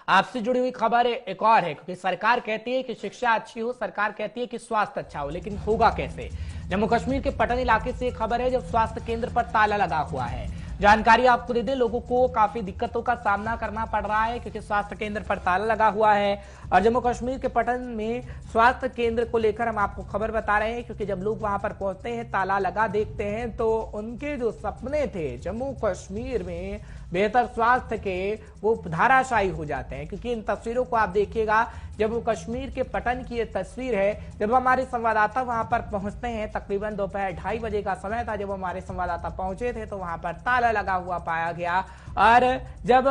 आपसे जुड़ी हुई खबर एक और है, क्योंकि सरकार कहती है कि शिक्षा अच्छी हो, सरकार कहती है कि स्वास्थ्य अच्छा हो, लेकिन होगा कैसे। जम्मू कश्मीर के पटन इलाके से खबर है, जब स्वास्थ्य केंद्र पर ताला लगा हुआ है। जानकारी आपको दे दें, लोगों को काफी दिक्कतों का सामना करना पड़ रहा है, क्योंकि स्वास्थ्य केंद्र पर ताला लगा हुआ है। और जम्मू कश्मीर के पटन में स्वास्थ्य केंद्र को लेकर हम आपको खबर बता रहे हैं, क्योंकि जब लोग वहां पर पहुंचते हैं, ताला लगा देखते हैं, तो उनके जो सपने थे जम्मू कश्मीर में बेहतर स्वास्थ्य के, वो धाराशायी हो जाते हैं। क्योंकि इन तस्वीरों को आप देखिएगा, जम्मू कश्मीर के पटन की ये तस्वीर है। जब हमारे संवाददाता वहां पर पहुंचते हैं, तकरीबन दोपहर 2:30 बजे का समय था, जब हमारे संवाददाता पहुंचे थे तो वहां पर ताला लगा हुआ पाया गया। और जब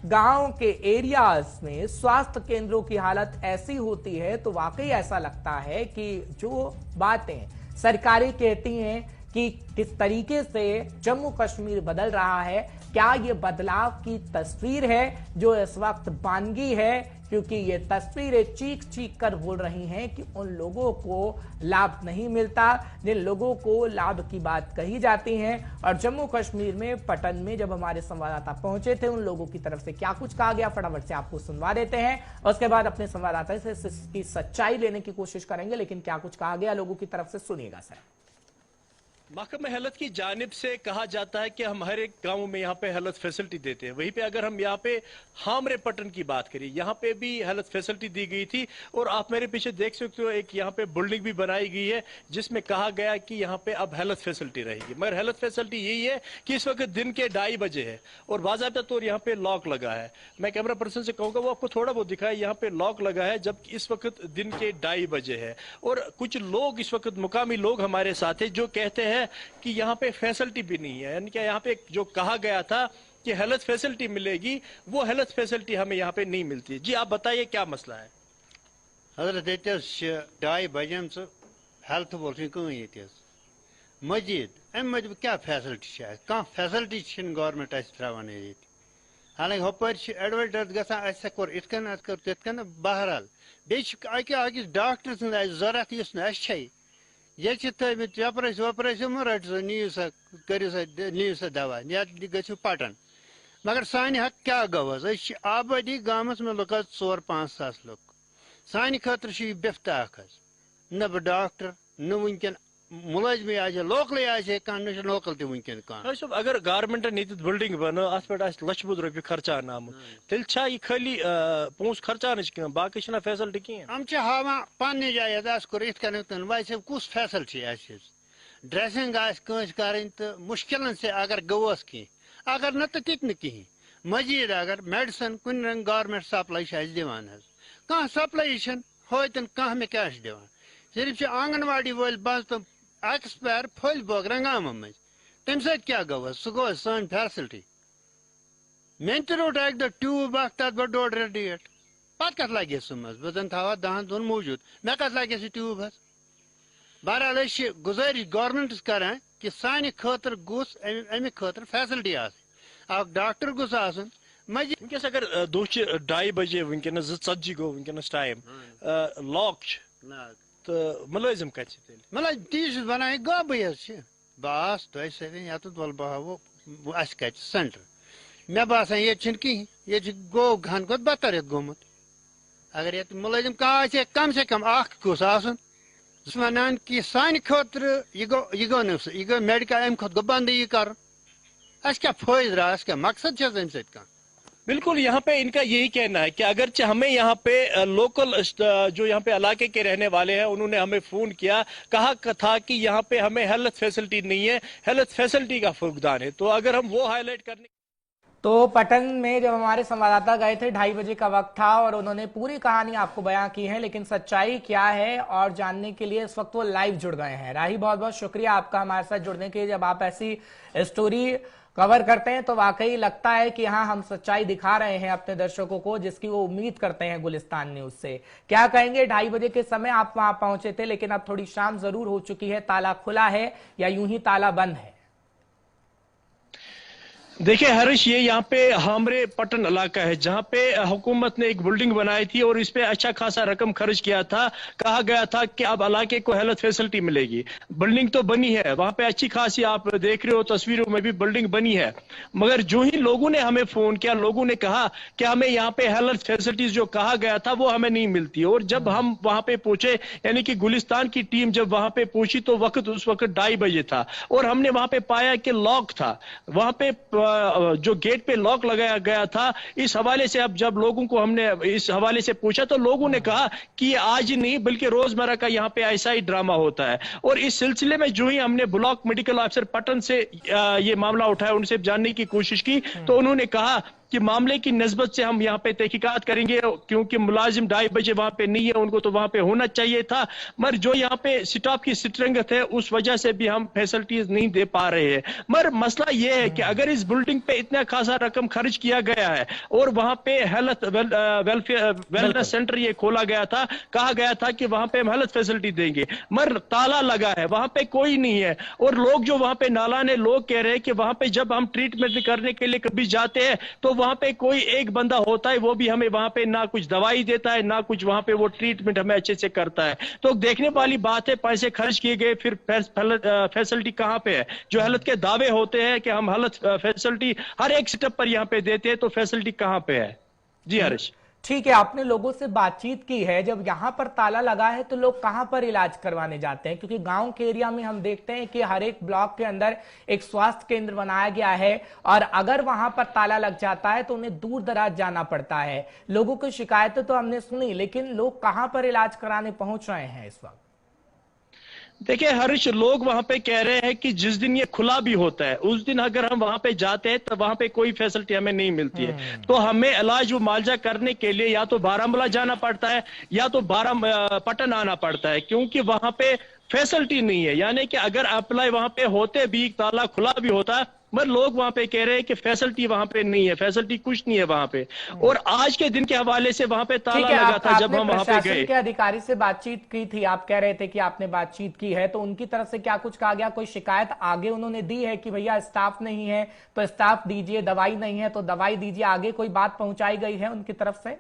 गांव के एरियाज में स्वास्थ्य केंद्रों की हालत ऐसी होती है, तो वाकई ऐसा लगता है कि जो बातें सरकारें कहती हैं कि किस तरीके से जम्मू कश्मीर बदल रहा है, क्या ये बदलाव की तस्वीर है जो इस वक्त बानगी है। क्योंकि ये तस्वीरें चीख चीख कर बोल रही हैं कि उन लोगों को लाभ नहीं मिलता जिन लोगों को लाभ की बात कही जाती है। और जम्मू कश्मीर में पटन में जब हमारे संवाददाता पहुंचे थे, उन लोगों की तरफ से क्या कुछ कहा गया, फटाफट से आपको सुनवा देते हैं। उसके बाद अपने संवाददाता से इसकी सच्चाई लेने की कोशिश करेंगे, लेकिन क्या कुछ कहा गया लोगों की तरफ से, सुनिएगा सर। महकमा हेल्थ की जानिब से कहा जाता है कि हम हर एक गांव में यहाँ पे हेल्थ फैसिलिटी देते हैं। वहीं पे अगर हम यहाँ पे हामरे पटन की बात करें, यहाँ पे भी हेल्थ फैसिलिटी दी गई थी। और आप मेरे पीछे देख सकते हो, एक यहाँ पे बिल्डिंग भी बनाई गई है जिसमें कहा गया कि यहाँ पे अब हेल्थ फैसिलिटी रहेगी। मगर हेल्थ फैसिलिटी यही है कि इस वक्त दिन के 2:30 बजे है और बाज़ाब्ता तौर यहाँ पे लॉक लगा है। मैं कैमरा पर्सन से कहूँगा वो आपको थोड़ा बहुत दिखाए, यहाँ पे लॉक लगा है जबकि इस वक्त दिन के 2:30 बजे है। और कुछ लोग इस वक्त मुकामी लोग हमारे साथ है जो कहते हैं कि यहाँ पे फैसिलिटी भी नहीं है। यानी कि यहाँ पे जो कहा गया था कि हेल्थ फैसिलिटी मिलेगी, वो हेल्थ फैसिलिटी हमें यहाँ पे नहीं मिलती। जी आप बताइए क्या मसला है। हजरत ये 2:30 बजे हेल्थ वोल ये मजीद अम मजब क्या फैसिलिटी कह फैसिलिटी गवर्नमेंट त्रावान ये। हालांकि हपर एडवर्टाइज गसा कोर इत कर तिथ बहरहाल बेस डॉक्टर सज जरूरत ये थमित वपरस वपरस रट नीव सा करो सा नीव सा दवा या गु पटन। मगर सान हक क्या गो आबादी गामस में लुक 4-5 सास लुक सान खतर बिफ्त न बह डॉक्टर न वनकन मुलाजम लोकल लोकल तक कह। अगर गवर्नमेंट नीत बिल्डिंग बन अत पे लछ बुद रुपये खर्चान आमुत तेल यह खाली पोस खर्चान कह बाकी फैसिलिटी कहें। हम हावा पन्ने जाए वैसे कुछ फैसिलिटी ड्रेसिंग कर तो मुश्किल से अगर गोस कह अगर न तो तित कहें। मजीद अगर मेडिसन कुन रंग गवर्नमेंट सप्लाई दिवान कह सप्लाई हतन कह मे क्या दिवान सिर्फ आंगनवाड़ी वल बस तो एक्सपायर फल बोगरन गाम मज तम क्या गो सह गो सन फैसिलिटी मे तो रोट अक दह ट्यूब तथ बह 1.5 रेत डेट पत कत लगे सह मज बह जन थवा 10 दिन मौजूद मे कत लगे सह ट्यूब। बहरहाल गुजारिश गवर्नमेंट करान कि सान खतर गोस अमे खतर फैसिलिटी डॉक्टर गोस वनकस अगर दुह 2:30 बजे वनकस 2:40 गो वनकस टाइम लॉक तो मुलाजिम कत मुलाजिम ती वन गा बस तुम सवें ये वल बह अस कत सेंटर मे बसान ये कहें ये गो घन खुद बदतर रेत गोमुत। अगर ये मुलाजिम कह कम से कम गोस वन कि सान खतर यह गो न यह गो मेडिकल अम खुद गो बंद यह कर क्या फायदा रहा क्या मकसद अम सत। बिल्कुल यहाँ पे इनका यही कहना है कि अगरचे हमें यहाँ पे लोकल जो यहाँ पे इलाके के रहने वाले हैं उन्होंने हमें फोन किया, कहा था कि यहाँ पे हमें हेल्थ फैसिलिटी नहीं है, हेल्थ फैसिलिटी का फुकदान है। तो अगर हम वो हाईलाइट करने तो पटन में जब हमारे संवाददाता गए थे 2:30 बजे का वक्त था और उन्होंने पूरी कहानी आपको बयां की है, लेकिन सच्चाई क्या है और जानने के लिए इस वक्त वो लाइव जुड़ गए हैं। राही बहुत बहुत शुक्रिया आपका हमारे साथ जुड़ने के लिए। जब आप ऐसी स्टोरी कवर करते हैं तो वाकई लगता है कि हाँ, हम सच्चाई दिखा रहे हैं अपने दर्शकों को, जिसकी वो उम्मीद करते हैं गुलिस्तान न्यूज से। क्या कहेंगे, 2:30 बजे के समय आप वहां पहुंचे थे, लेकिन अब थोड़ी शाम जरूर हो चुकी है, ताला खुला है या यूं ही ताला बंद है? देखिए हरीश, ये यहाँ पे हामरे पटन इलाका है जहाँ पे हुकूमत ने एक बिल्डिंग बनाई थी और इस पे अच्छा खासा रकम खर्च किया था। कहा गया था कि अब इलाके को हेल्थ फैसिलिटी मिलेगी। बिल्डिंग तो बनी है वहाँ पे अच्छी खासी, आप देख रहे हो तस्वीरों में भी बिल्डिंग बनी है। मगर जो ही लोगों ने हमें फोन किया, लोगों ने कहा कि हमें यहाँ पे हेल्थ फैसिलिटीज जो कहा गया था वो हमें नहीं मिलती। और जब हम वहां पे पहुंचे, यानी कि गुलिस्तान की टीम जब वहां पे पहुंची तो उस वक्त 2:30 बजे था और हमने वहां पे पाया कि लॉक था। वहां पे जो गेट पे लॉक लगाया गया था। इस हवाले से अब जब लोगों को हमने इस हवाले से पूछा तो लोगों ने कहा कि आज ही नहीं बल्कि रोजमर्रा का यहाँ पे ऐसा ही ड्रामा होता है। और इस सिलसिले में जो ही हमने ब्लॉक मेडिकल ऑफिसर पटन से ये मामला उठाया, उनसे जानने की कोशिश की तो उन्होंने कहा कि मामले की निस्बत से हम यहाँ पे तहकीकात करेंगे, क्योंकि मुलाजिम 2:30 बजे वहां पे नहीं है, उनको तो वहां पे होना चाहिए था। मगर जो यहाँ पे स्टाफ की स्ट्रेंथ है उस वजह से भी हम फैसिलिटीज नहीं दे पा रहे हैं। मगर मसला यह है कि अगर इस बिल्डिंग पे इतना खासा रकम खर्च किया गया है और वहां पे हेल्थ वेलनेस सेंटर ये खोला गया था, कहा गया था कि वहां पे हम हेल्थ फैसिलिटी देंगे, मगर ताला लगा है, वहां पे कोई नहीं है। और लोग जो वहां पे नालाने लोग कह रहे हैं कि वहां पे जब हम ट्रीटमेंट करने के लिए कभी जाते हैं तो वहां पे कोई एक बंदा होता है, वो भी हमें वहां पे ना कुछ दवाई देता है ना कुछ वहां पे वो ट्रीटमेंट हमें अच्छे से करता है। तो देखने वाली बात है, पैसे खर्च किए गए फिर फैसिलिटी कहां पे है। जो हेल्थ के दावे होते हैं कि हम हेल्थ फैसिलिटी हर एक स्टेप पर यहां पे देते हैं, तो फैसिलिटी कहां पे है। जी हरीश। ठीक है, आपने लोगों से बातचीत की है, जब यहां पर ताला लगा है तो लोग कहां पर इलाज करवाने जाते हैं? क्योंकि गांव के एरिया में हम देखते हैं कि हर एक ब्लॉक के अंदर एक स्वास्थ्य केंद्र बनाया गया है और अगर वहां पर ताला लग जाता है तो उन्हें दूर दराज जाना पड़ता है। लोगों की शिकायतें तो हमने सुनी, लेकिन लोग कहां पर इलाज कराने पहुंच रहे हैं इस वक्त? देखिए हरीश, लोग वहां पे कह रहे हैं कि जिस दिन ये खुला भी होता है उस दिन अगर हम वहां पे जाते हैं तो वहां पे कोई फैसिलिटी हमें नहीं मिलती है। तो हमें इलाज मुआवजा करने के लिए या तो बारामूला जाना पड़ता है या तो पटन आना पड़ता है, क्योंकि वहां पे फैसिलिटी नहीं है। यानी कि अगर अप्लाई वहां पे होते भी, ताला खुला भी होता, मगर लोग वहां पे कह रहे हैं कि फैसिलिटी वहां पे नहीं है, फैसिलिटी कुछ नहीं है वहां पे। और आज के दिन के हवाले से वहां पे ताला लगा था जब हम वहां पे गए। के अधिकारी से बातचीत की थी, आप कह रहे थे कि आपने बातचीत की है, तो उनकी तरफ से क्या कुछ कहा गया? कोई शिकायत आगे उन्होंने दी है कि भैया स्टाफ नहीं है तो स्टाफ दीजिए, दवाई नहीं है तो दवाई दीजिए, आगे कोई बात पहुंचाई गई है उनकी तरफ से?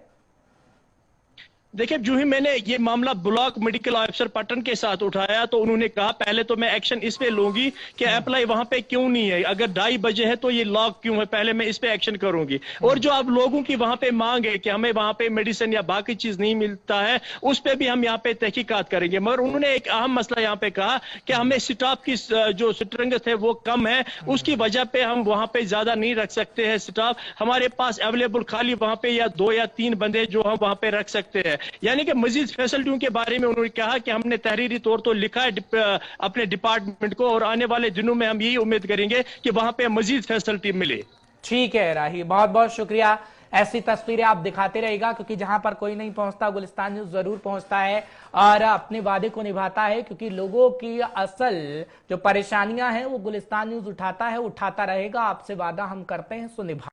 देखिए, जो ही मैंने ये मामला ब्लॉक मेडिकल ऑफिसर पटन के साथ उठाया तो उन्होंने कहा पहले तो मैं एक्शन इस पे लूंगी कि अप्लाई वहां पे क्यों नहीं है, अगर 2:30 बजे है तो ये लॉक क्यों है, पहले मैं इस पे एक्शन करूंगी। और जो आप लोगों की वहां पे मांग है कि हमें वहां पे मेडिसिन या बाकी चीज नहीं मिलता है, उस पे भी हम यहाँ पे तहकीकात करेंगे। मगर उन्होंने एक अहम मसला यहाँ पे कहा कि हमें स्टाफ की जो स्ट्रेंथ है वो कम है, उसकी वजह पे हम वहां पे ज्यादा नहीं रख सकते हैं स्टाफ। हमारे पास अवेलेबल खाली वहां पे या 2 या 3 बंदे जो हम वहां पे रख सकते हैं। यानी कि मजीद फैसिलिटियों के बारे में उन्होंने कहा कि हमने तहरीरी तौर तो लिखा है अपने डिपार्टमेंट को और आने वाले दिनों में हम यही उम्मीद करेंगे कि वहां पे मजीद फैसिलिटी मिले। ठीक है राही, बहुत बहुत शुक्रिया। ऐसी तस्वीरें आप दिखाते रहेगा, क्योंकि जहां पर कोई नहीं पहुंचता गुलिस्तान न्यूज जरूर पहुंचता है और अपने वादे को निभाता है, क्योंकि लोगों की असल जो परेशानियां हैं वो गुलिस्तान न्यूज उठाता है, उठाता रहेगा। आपसे वादा हम करते हैं, सो निभा